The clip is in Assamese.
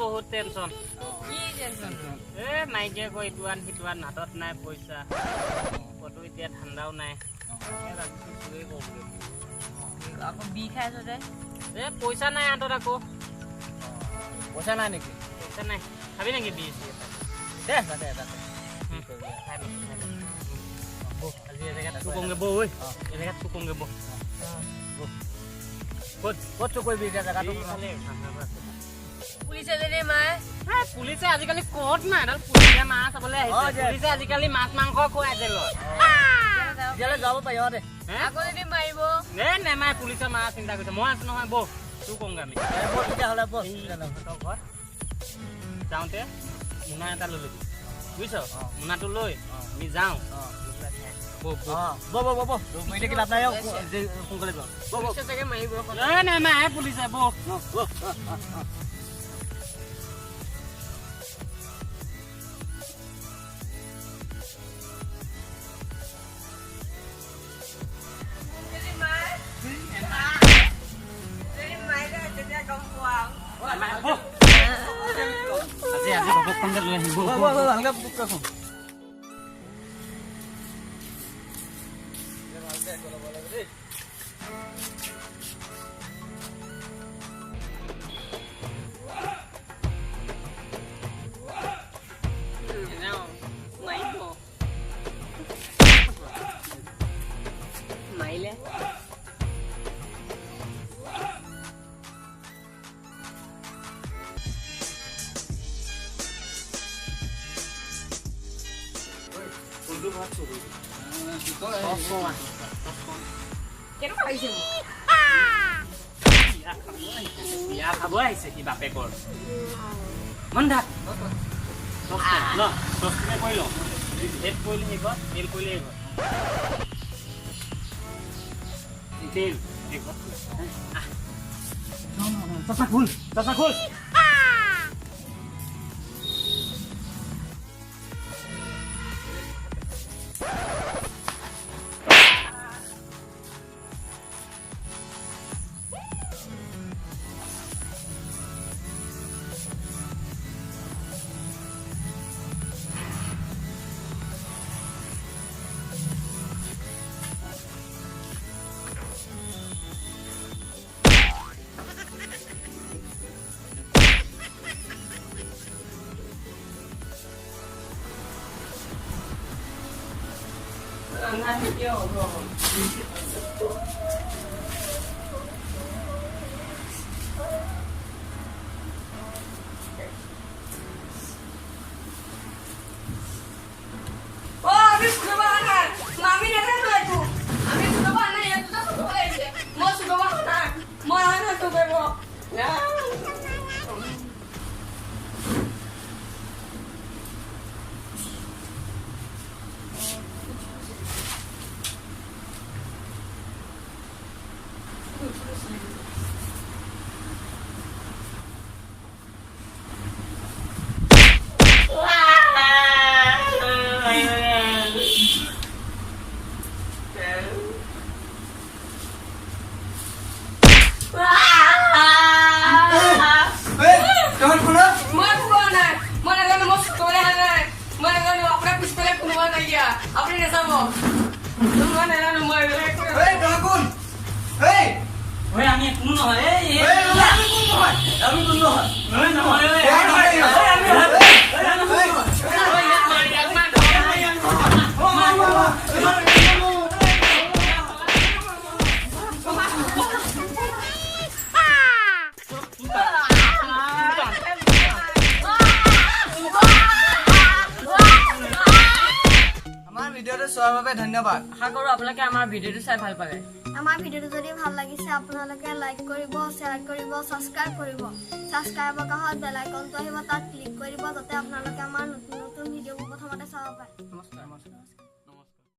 বহুত টেনচন মাইকে কৈ ইটোৱান সিটোৱান হাতত নাই পইচা কতো এতিয়া ঠাণ্ডাও নাই আকৌ বি খাইছ যে পইচা নাই হাতত আকৌ পইচা নাই নেকি পইচা নাই খাবি নেকি বি দে তাতে আজি এজেগাত চুকংগে বৌ ঐ এজেগাত চুকংগে বৌ ক'ত চুকৰিবি এতিয়া জেগাটো পুলিচে যদি মায়ে পুলিচে আজিকালি ক'ত নাই পুলিচে মাছ চাবলৈ আহিছে পুলিচে আজিকালি মাছ মাংস খুৱাই জেলত তেতিয়ালৈ যাব পাৰি দে আকৌ যদি মাৰিব নেমাই পুলিচে মাছ চিন্তা কৰিছে মই আছো নহয় বৌ চুকংগে আমি তেতিয়াহ'লে ঘৰত যাওঁতে মোনা এটা লৈ ল'বি বুজিছ মোনাটো লৈ আমি যাওঁ নেমাই পুলিচে বৌ আজি ভবকখনকে লৈ আহিব মাৰিলে কেনেকুৱা আহিছে বিয়া খাব আহিছে কি বাপেকৰ মন থাক কৰি লওঁ এড কৰিলে আহিব তেল কৰিলে আহিব তেল চচা খোল আপনি নেসাবো তোমাৰ নেলা নম্বৰ আমি কোনো নহয় আমি কোনো ভিডিওটো চোৱাৰ বাবে ধন্যবাদ আশা কৰো আপোনালোকে আমাৰ ভিডিওটো চাই ভাল পালে আমাৰ ভিডিওটো যদি ভাল লাগিছে আপোনালোকে লাইক কৰিব শেয়াৰ কৰিব সাবস্ক্ৰাইব কৰিব সাবস্ক্ৰাইবৰ কাষত বেল আইকনটো আহিব তাত ক্লিক কৰিব যাতে আপোনালোকে আমাৰ নতুন ভিডিওবোৰ প্ৰথমতে চাব পাৰে নমস্কাৰ